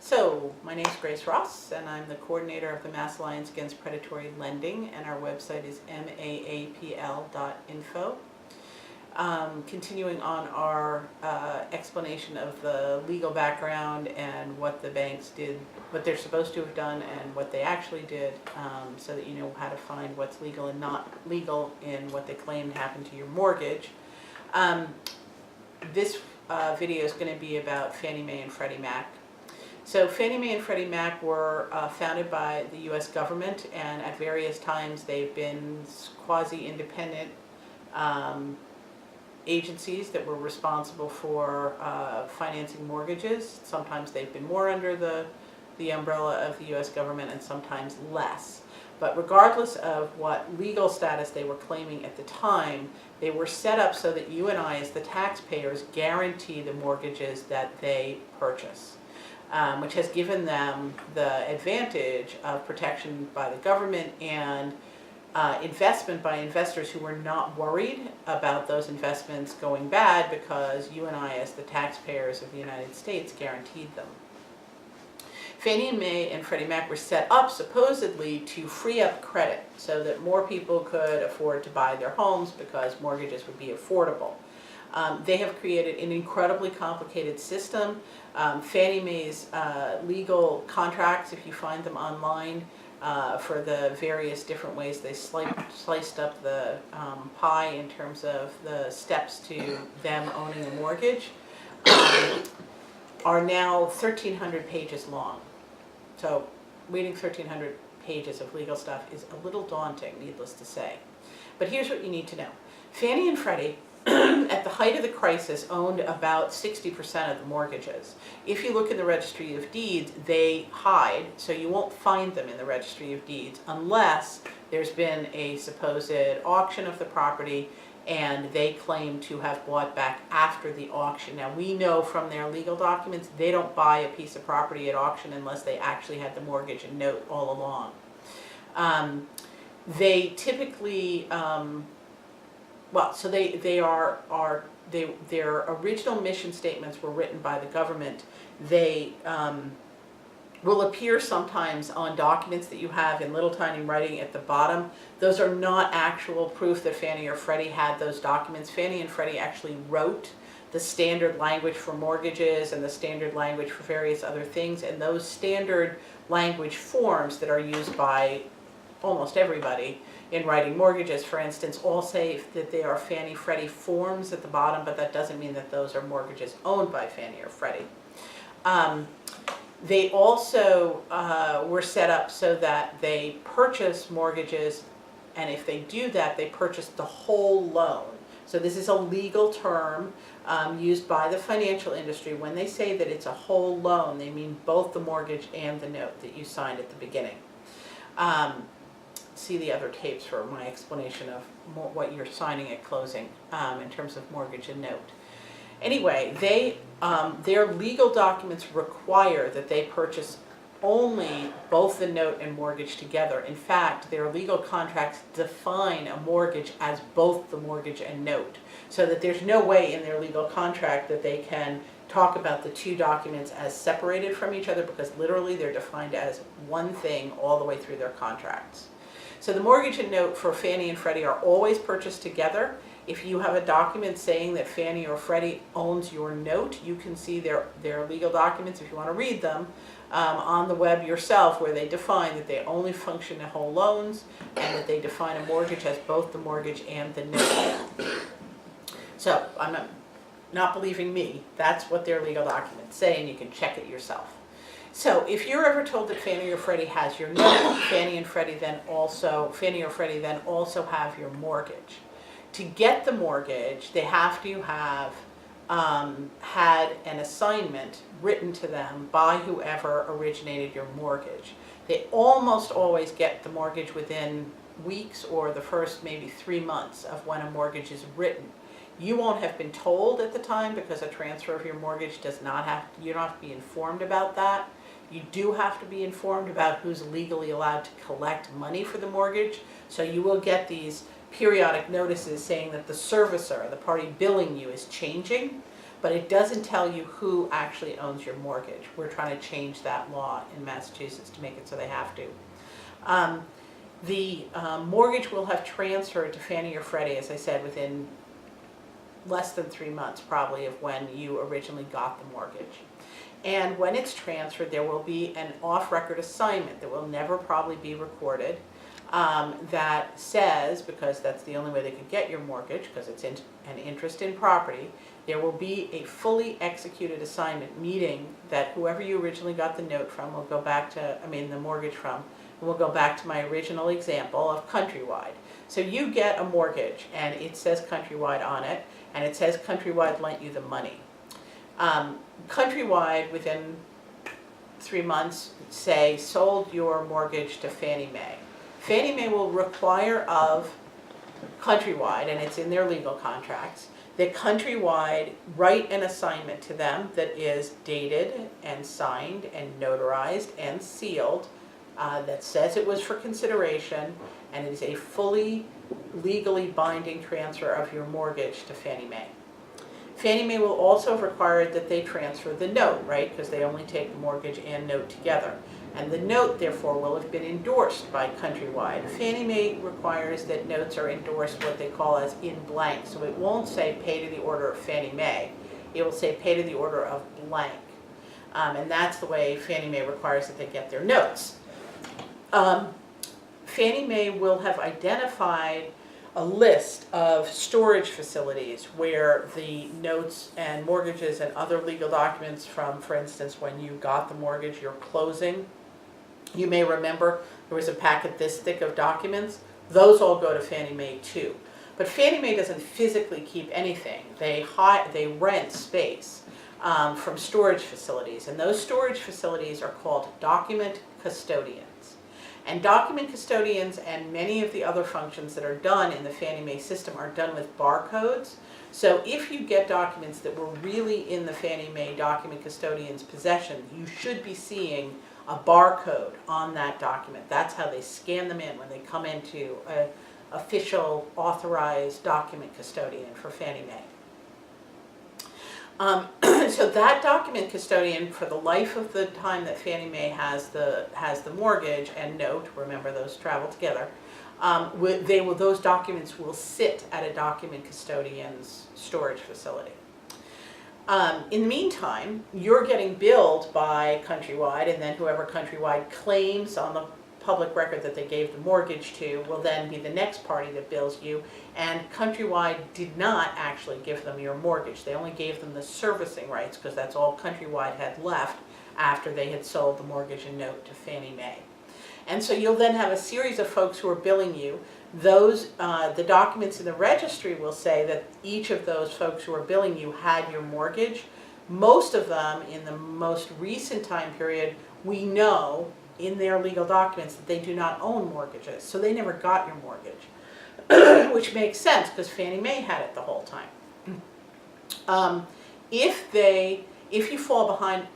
So, my name is Grace Ross, and I'm the coordinator of the Mass Alliance Against Predatory Lending, and our website is maapl.info. Continuing on our explanation of the legal background and what the banks did, what they're supposed to have done, and what they actually did, so that you know how to find what's legal and not legal in what they claim happened to your mortgage. This video is going to be about Fannie Mae and Freddie Mac. So Fannie Mae and Freddie Mac were founded by the U.S. government, and at various times they've been quasi-independent agencies that were responsible for financing mortgages. Sometimes they've been more under the umbrella of the U.S. government and sometimes less. But regardless of what legal status they were claiming at the time, they were set up so that you and I, as the taxpayers, guarantee the mortgages that they purchase. Which has given them the advantage of protection by the government and investment by investors who were not worried about those investments going bad, because you and I, as the taxpayers of the United States, guaranteed them. Fannie Mae and Freddie Mac were set up supposedly to free up credit so that more people could afford to buy their homes because mortgages would be affordable. They have created an incredibly complicated system. Fannie Mae's legal contracts, if you find them online, for the various different ways they sliced up the pie in terms of the steps to them owning a mortgage, are now 1,300 pages long. So reading 1,300 pages of legal stuff is a little daunting, needless to say. But here's what you need to know. Fannie and Freddie, at the height of the crisis, owned about 60% of the mortgages. If you look in the Registry of Deeds, they hide, so you won't find them in the Registry of Deeds unless there's been a supposed auction of the property and they claim to have bought back after the auction. Now, we know from their legal documents they don't buy a piece of property at auction unless they actually had the mortgage and note all along. They typically their original mission statements were written by the government. They will appear sometimes on documents that you have in little tiny writing at the bottom. Those are not actual proof that Fannie or Freddie had those documents. Fannie and Freddie actually wrote the standard language for mortgages and the standard language for various other things, and those standard language forms that are used by almost everybody in writing mortgages, for instance, all say that they are Fannie Freddie forms at the bottom, but that doesn't mean that those are mortgages owned by Fannie or Freddie. They also were set up so that they purchase mortgages, and if they do that, they purchase the whole loan. So this is a legal term used by the financial industry. When they say that it's a whole loan, they mean both the mortgage and the note that you signed at the beginning. See the other tapes for my explanation of what you're signing at closing in terms of mortgage and note. Anyway, their legal documents require that they purchase only both the note and mortgage together. In fact, their legal contracts define a mortgage as both the mortgage and note, so that there's no way in their legal contract that they can talk about the two documents as separated from each other, because literally they're defined as one thing all the way through their contracts. So the mortgage and note for Fannie and Freddie are always purchased together. If you have a document saying that Fannie or Freddie owns your note, you can see their legal documents, if you want to read them, on the web yourself, where they define that they only function in whole loans and that they define a mortgage as both the mortgage and the note. So I'm not believing me. That's what their legal documents say, and you can check it yourself. So if you're ever told that Fannie or Freddie has your note, Fannie or Freddie then also have your mortgage. To get the mortgage, they have to have had an assignment written to them by whoever originated your mortgage. They almost always get the mortgage within weeks or the first maybe 3 months of when a mortgage is written. You won't have been told at the time, because a transfer of your mortgage you don't have to be informed about that. You do have to be informed about who's legally allowed to collect money for the mortgage. So you will get these periodic notices saying that the servicer, the party billing you, is changing. but it doesn't tell you who actually owns your mortgage. We're trying to change that law in Massachusetts to make it so they have to. The mortgage will have transferred to Fannie or Freddie, as I said, within less than 3 months probably of when you originally got the mortgage. And when it's transferred, there will be an off-record assignment that will never probably be recorded that says, because that's the only way they could get your mortgage, because it's an interest in property, there will be a fully executed assignment, meaning that whoever you originally got the note from will go back to, the mortgage from, we'll go back to my original example of Countrywide. So you get a mortgage and it says Countrywide on it, and it says Countrywide lent you the money. Countrywide, within 3 months, say, sold your mortgage to Fannie Mae. Fannie Mae will require of Countrywide, and it's in their legal contracts, that Countrywide write an assignment to them that is dated and signed and notarized and sealed, that says it was for consideration, and it is a fully legally binding transfer of your mortgage to Fannie Mae. Fannie Mae will also have required that they transfer the note, right? Because they only take the mortgage and note together. And the note, therefore, will have been endorsed by Countrywide. Fannie Mae requires that notes are endorsed what they call as in blank. So it won't say pay to the order of Fannie Mae. It will say pay to the order of blank. And that's the way Fannie Mae requires that they get their notes. Fannie Mae will have identified a list of storage facilities where the notes and mortgages and other legal documents from, for instance, when you got the mortgage, your closing. You may remember there was a packet this thick of documents. Those all go to Fannie Mae too. But Fannie Mae doesn't physically keep anything. They rent space from storage facilities, and those storage facilities are called document custodians. And document custodians and many of the other functions that are done in the Fannie Mae system are done with barcodes. So if you get documents that were really in the Fannie Mae document custodian's possession, you should be seeing a barcode on that document. That's how they scan them in when they come into an official authorized document custodian for Fannie Mae. So that document custodian, for the life of the time that Fannie Mae has the mortgage and note, remember those travel together, those documents will sit at a document custodian's storage facility. In the meantime, you're getting billed by Countrywide, and then whoever Countrywide claims on the public record that they gave the mortgage to will then be the next party that bills you. And Countrywide did not actually give them your mortgage. They only gave them the servicing rights, because that's all Countrywide had left after they had sold the mortgage and note to Fannie Mae. And so you'll then have a series of folks who are billing you. Those, the documents in the registry will say that each of those folks who are billing you had your mortgage. Most of them, in the most recent time period, we know in their legal documents that they do not own mortgages, so they never got your mortgage, which makes sense because Fannie Mae had it the whole time. If you fall behind,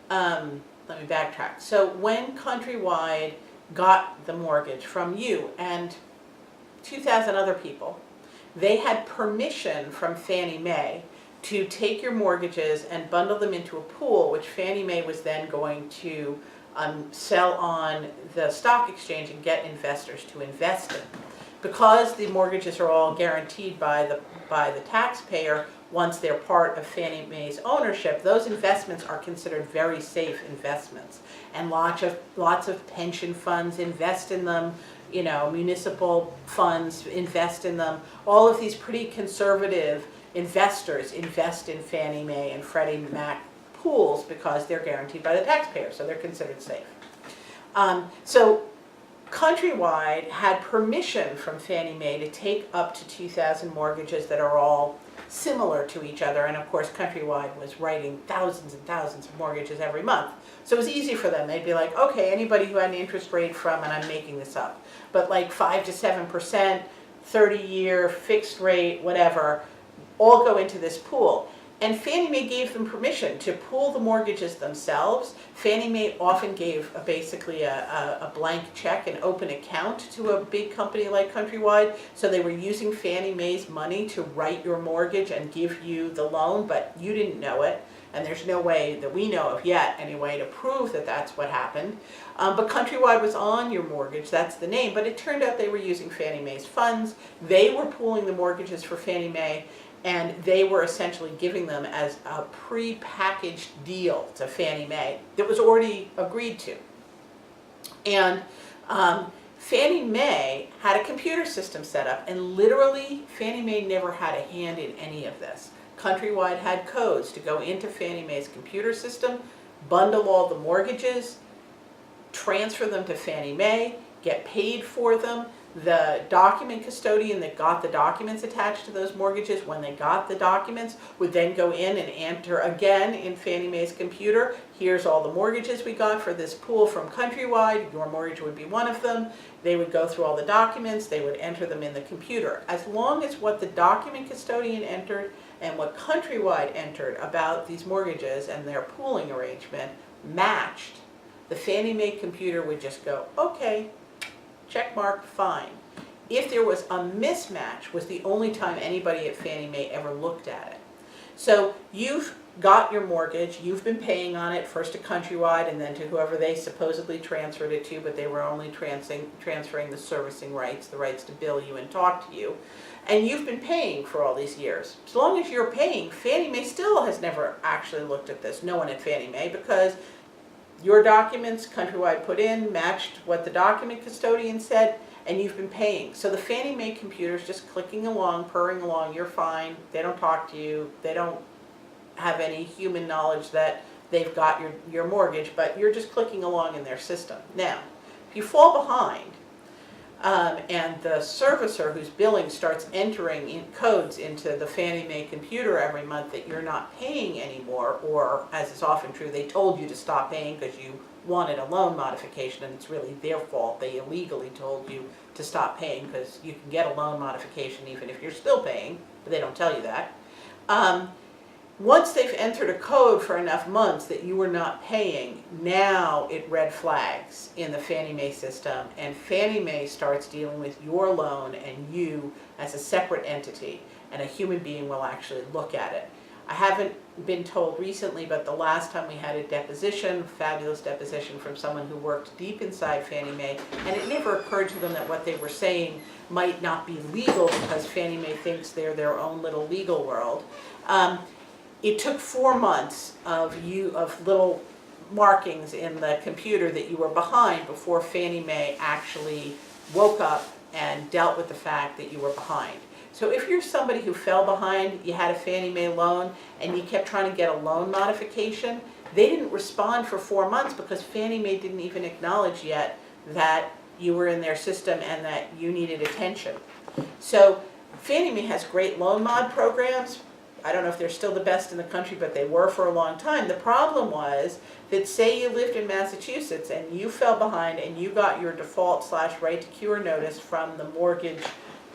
let me backtrack. So when Countrywide got the mortgage from you and 2,000 other people, they had permission from Fannie Mae to take your mortgages and bundle them into a pool, which Fannie Mae was then going to sell on the stock exchange and get investors to invest in. Because the mortgages are all guaranteed by the taxpayer once they're part of Fannie Mae's ownership, those investments are considered very safe investments. And lots of pension funds invest in them, municipal funds invest in them. All of these pretty conservative investors invest in Fannie Mae and Freddie Mac pools because they're guaranteed by the taxpayer, so they're considered safe. So Countrywide had permission from Fannie Mae to take up to 2,000 mortgages that are all similar to each other, and of course Countrywide was writing thousands and thousands of mortgages every month. So it was easy for them. They'd be like, okay, anybody who had an interest rate from, and I'm making this up, but like 5 to 7%, 30-year, fixed rate, whatever, all go into this pool. And Fannie Mae gave them permission to pool the mortgages themselves. Fannie Mae often gave basically a blank check, an open account to a big company like Countrywide. So they were using Fannie Mae's money to write your mortgage and give you the loan, but you didn't know it. And there's no way that we know of yet, anyway, to prove that that's what happened. But Countrywide was on your mortgage, that's the name, but it turned out they were using Fannie Mae's funds. They were pooling the mortgages for Fannie Mae, and they were essentially giving them as a pre-packaged deal to Fannie Mae that was already agreed to. And Fannie Mae had a computer system set up, and literally Fannie Mae never had a hand in any of this. Countrywide had codes to go into Fannie Mae's computer system, bundle all the mortgages, transfer them to Fannie Mae, get paid for them. The document custodian that got the documents attached to those mortgages, when they got the documents, would then go in and enter again in Fannie Mae's computer. Here's all the mortgages we got for this pool from Countrywide. Your mortgage would be one of them. They would go through all the documents. They would enter them in the computer. As long as what the document custodian entered and what Countrywide entered about these mortgages and their pooling arrangement matched, the Fannie Mae computer would just go, okay, check mark, fine. If there was a mismatch, was the only time anybody at Fannie Mae ever looked at it. So you've got your mortgage, you've been paying on it, first to Countrywide and then to whoever they supposedly transferred it to, but they were only transferring the servicing rights, the rights to bill you and talk to you. And you've been paying for all these years. As long as you're paying, Fannie Mae still has never actually looked at this, no one at Fannie Mae, because your documents Countrywide put in matched what the document custodian said, and you've been paying. So the Fannie Mae computer's just clicking along, purring along, you're fine, they don't talk to you, they don't have any human knowledge that they've got your mortgage, but you're just clicking along in their system. Now, if you fall behind, and the servicer who's billing starts entering in codes into the Fannie Mae computer every month that you're not paying anymore, or as is often true, they told you to stop paying because you wanted a loan modification and it's really their fault. They illegally told you to stop paying because you can get a loan modification even if you're still paying, but they don't tell you that. Once they've entered a code for enough months that you were not paying, now it red flags in the Fannie Mae system, and Fannie Mae starts dealing with your loan and you as a separate entity, and a human being will actually look at it. I haven't been told recently, but the last time we had a deposition, fabulous deposition from someone who worked deep inside Fannie Mae, and it never occurred to them that what they were saying might not be legal because Fannie Mae thinks they're their own little legal world. It took 4 months of little markings in the computer that you were behind before Fannie Mae actually woke up and dealt with the fact that you were behind. So if you're somebody who fell behind, you had a Fannie Mae loan, and you kept trying to get a loan modification, they didn't respond for 4 months because Fannie Mae didn't even acknowledge yet that you were in their system and that you needed attention. So Fannie Mae has great loan mod programs. I don't know if they're still the best in the country, but they were for a long time. The problem was that, say you lived in Massachusetts and you fell behind and you got your default / right to cure notice from the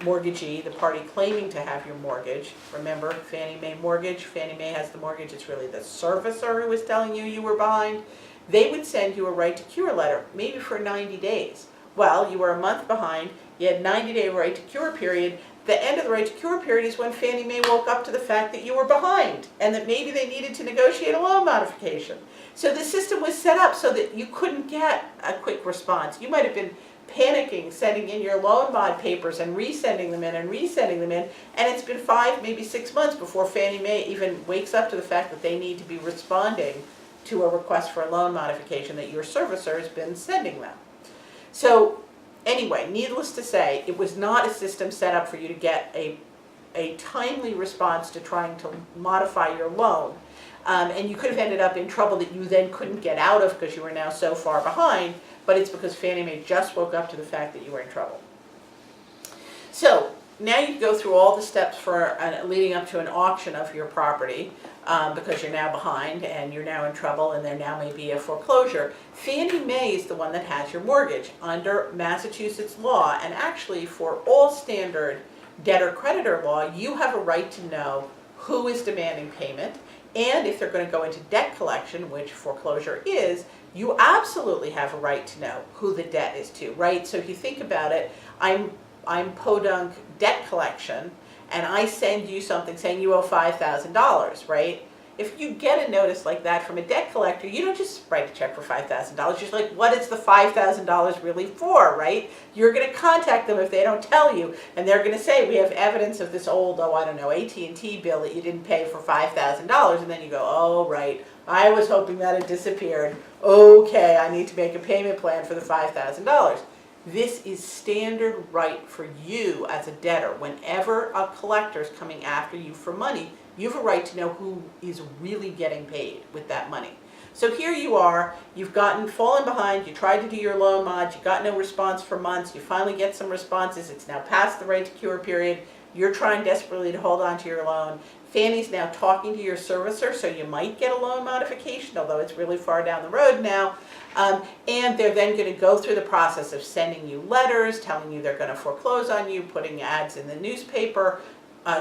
mortgagee, the party claiming to have your mortgage. Remember, Fannie Mae mortgage, Fannie Mae has the mortgage, it's really the servicer who was telling you you were behind. They would send you a right to cure letter, maybe for 90 days. Well, you were a month behind, you had 90-day right to cure period. The end of the right to cure period is when Fannie Mae woke up to the fact that you were behind and that maybe they needed to negotiate a loan modification. So the system was set up so that you couldn't get a quick response. You might have been panicking, sending in your loan mod papers and resending them in and resending them in, and it's been 5, maybe 6 months before Fannie Mae even wakes up to the fact that they need to be responding to a request for a loan modification that your servicer has been sending them. So anyway, needless to say, it was not a system set up for you to get a timely response to trying to modify your loan. And you could have ended up in trouble that you then couldn't get out of because you were now so far behind, but it's because Fannie Mae just woke up to the fact that you were in trouble. So now you go through all the steps for leading up to an auction of your property because you're now behind and you're now in trouble and there now may be a foreclosure. Fannie Mae is the one that has your mortgage under Massachusetts law, and actually for all standard debtor-creditor law, you have a right to know who is demanding payment, and if they're going to go into debt collection, which foreclosure is, you absolutely have a right to know who the debt is to, right? So if you think about it, I'm podunk debt collection, and I send you something saying you owe $5,000, right? If you get a notice like that from a debt collector, you don't just write a check for $5,000. You're just like, what is the $5,000 really for, right? You're going to contact them if they don't tell you, and they're going to say, we have evidence of this old, I don't know, AT&T bill that you didn't pay for $5,000, and then you go, oh, right, I was hoping that had disappeared. Okay, I need to make a payment plan for the $5,000. This is standard right for you as a debtor. Whenever a collector is coming after you for money, you have a right to know who is really getting paid with that money. So here you are, you've fallen behind, you tried to do your loan mod, you got no response for months, you finally get some responses, it's now past the right to cure period, you're trying desperately to hold on to your loan. Fannie's now talking to your servicer, so you might get a loan modification, although it's really far down the road now. And they're then going to go through the process of sending you letters, telling you they're going to foreclose on you, putting ads in the newspaper,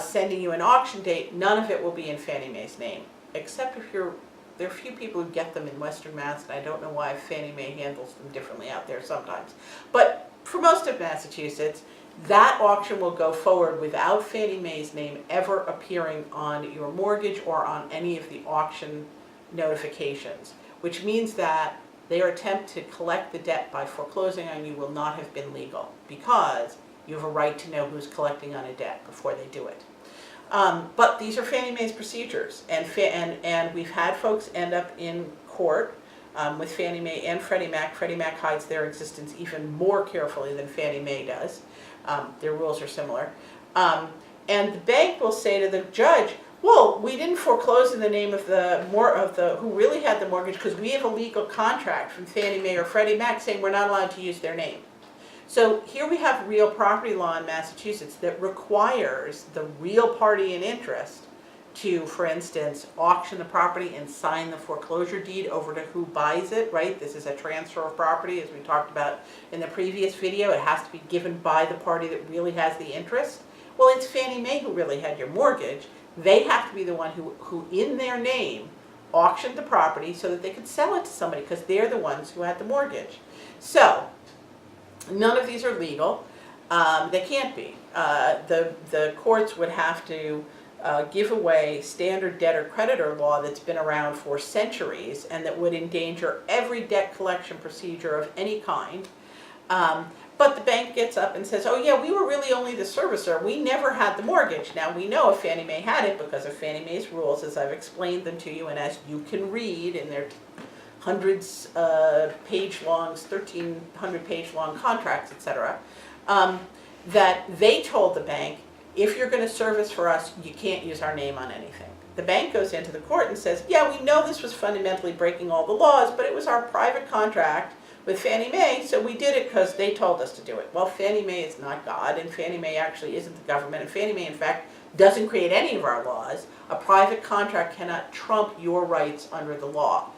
sending you an auction date. None of it will be in Fannie Mae's name, except if there are a few people who get them in Western Mass, and I don't know why Fannie Mae handles them differently out there sometimes. But for most of Massachusetts, that auction will go forward without Fannie Mae's name ever appearing on your mortgage or on any of the auction notifications, which means that their attempt to collect the debt by foreclosing on you will not have been legal, because you have a right to know who's collecting on a debt before they do it. But these are Fannie Mae's procedures, and we've had folks end up in court with Fannie Mae and Freddie Mac. Freddie Mac hides their existence even more carefully than Fannie Mae does. Their rules are similar. And the bank will say to the judge, well, we didn't foreclose in the name of who really had the mortgage because we have a legal contract from Fannie Mae or Freddie Mac saying we're not allowed to use their name. So here we have real property law in Massachusetts that requires the real party in interest to, for instance, auction the property and sign the foreclosure deed over to who buys it, right? This is a transfer of property, as we talked about in the previous video. It has to be given by the party that really has the interest. Well, it's Fannie Mae who really had your mortgage. They have to be the one who in their name, auctioned the property so that they could sell it to somebody, because they're the ones who had the mortgage. So, none of these are legal. They can't be. The courts would have to give away standard debtor-creditor law that's been around for centuries and that would endanger every debt collection procedure of any kind. But the bank gets up and says, oh yeah, we were really only the servicer. We never had the mortgage. Now we know if Fannie Mae had it because of Fannie Mae's rules, as I've explained them to you and as you can read in their hundreds page long, 1,300 page long contracts, etc. That they told the bank, if you're going to service for us, you can't use our name on anything. The bank goes into the court and says, yeah, we know this was fundamentally breaking all the laws, but it was our private contract with Fannie Mae, so we did it because they told us to do it. Well, Fannie Mae is not God, and Fannie Mae actually isn't the government, and Fannie Mae, in fact, doesn't create any of our laws. A private contract cannot trump your rights under the law,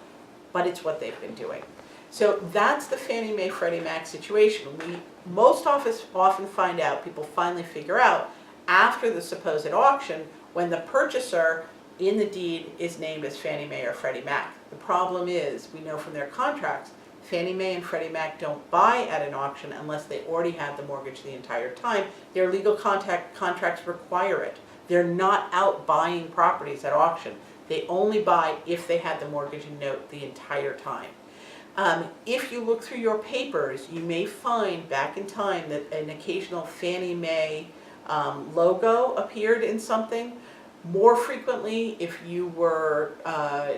but it's what they've been doing. So that's the Fannie Mae Freddie Mac situation. We most often find out, people finally figure out, after the supposed auction, when the purchaser in the deed is named as Fannie Mae or Freddie Mac. The problem is, we know from their contracts, Fannie Mae and Freddie Mac don't buy at an auction unless they already had the mortgage the entire time. Their legal contracts require it. They're not out buying properties at auction. They only buy if they had the mortgage and note the entire time. If you look through your papers, you may find back in time that an occasional Fannie Mae logo appeared in something. More frequently, if you were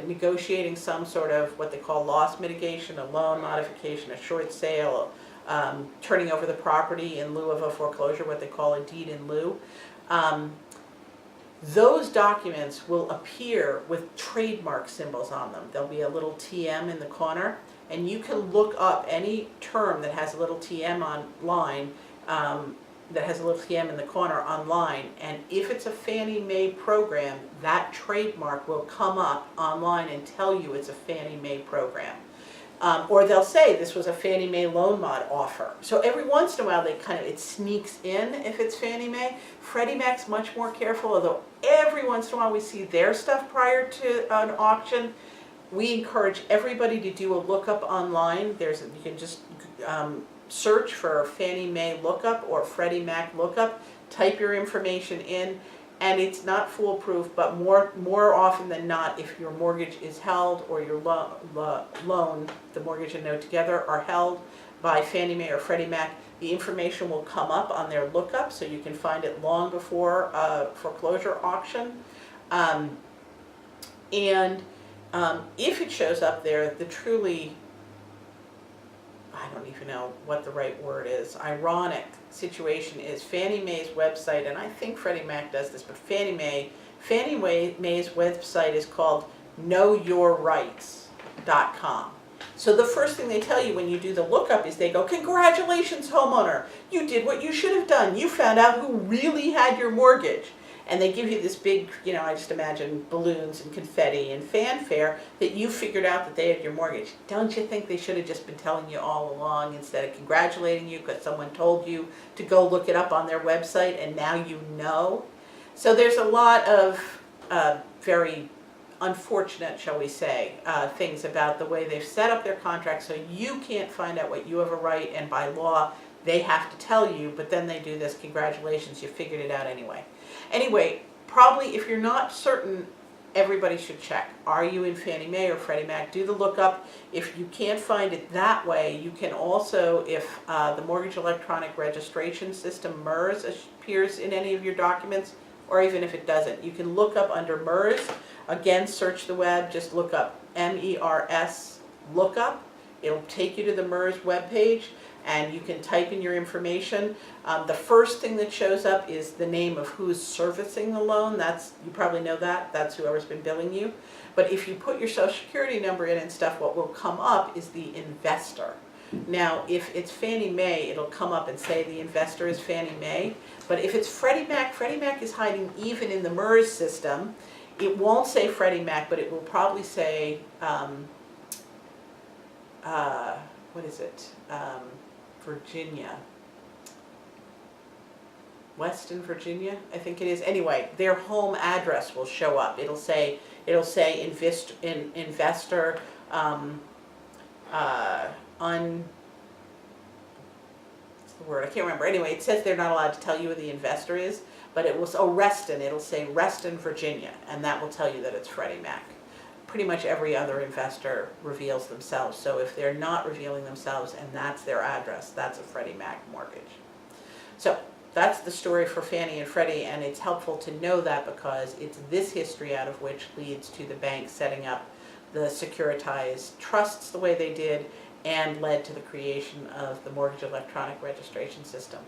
negotiating some sort of what they call loss mitigation, a loan modification, a short sale, turning over the property in lieu of a foreclosure, what they call a deed in lieu, those documents will appear with trademark symbols on them. There'll be a little TM in the corner, and you can look up any term that has a little TM online, that has a little TM in the corner online, and if it's a Fannie Mae program, that trademark will come up online and tell you it's a Fannie Mae program. Or they'll say this was a Fannie Mae loan mod offer. So every once in a while it sneaks in if it's Fannie Mae. Freddie Mac's much more careful, although every once in a while we see their stuff prior to an auction. We encourage everybody to do a lookup online. You can just search for Fannie Mae lookup or Freddie Mac lookup, type your information in, and it's not foolproof, but more often than not, if your mortgage is held or your loan, the mortgage and note together, are held by Fannie Mae or Freddie Mac, the information will come up on their lookup, so you can find it long before foreclosure auction. If it shows up there, the truly, I don't even know what the right word is, ironic situation is Fannie Mae's website, and I think Freddie Mac does this, but Fannie Mae's website is called knowyourrights.com. So the first thing they tell you when you do the lookup is they go, congratulations, homeowner, you did what you should have done. You found out who really had your mortgage. And they give you this big, I just imagine balloons and confetti and fanfare that you figured out that they had your mortgage. Don't you think they should have just been telling you all along instead of congratulating you because someone told you to go look it up on their website and now you know? So there's a lot of very unfortunate, shall we say, things about the way they've set up their contracts so you can't find out what you have a right, and by law they have to tell you, but then they do this, congratulations, you figured it out anyway. Anyway, probably if you're not certain, everybody should check. Are you in Fannie Mae or Freddie Mac? Do the lookup. If you can't find it that way, you can also, if the Mortgage Electronic Registration System, MERS, appears in any of your documents, or even if it doesn't, you can look up under MERS. Again, search the web, just look up MERS lookup. It'll take you to the MERS webpage, and you can type in your information. The first thing that shows up is the name of who's servicing the loan. You probably know that's whoever's been billing you. But if you put your social security number in and stuff, what will come up is the investor. Now, if it's Fannie Mae, it'll come up and say the investor is Fannie Mae. But if it's Freddie Mac is hiding even in the MERS system. It won't say Freddie Mac, but it will probably say, what is it? Virginia. Weston, Virginia, I think it is. Anyway, their home address will show up. It'll say investor what's the word? I can't remember. Anyway, it says they're not allowed to tell you who the investor is, but it will Reston. It'll say Reston, Virginia, and that will tell you that it's Freddie Mac. Pretty much every other investor reveals themselves. So if they're not revealing themselves and that's their address, that's a Freddie Mac mortgage. So that's the story for Fannie and Freddie, and it's helpful to know that because it's this history out of which leads to the bank setting up the securitized trusts the way they did and led to the creation of the Mortgage Electronic Registration System.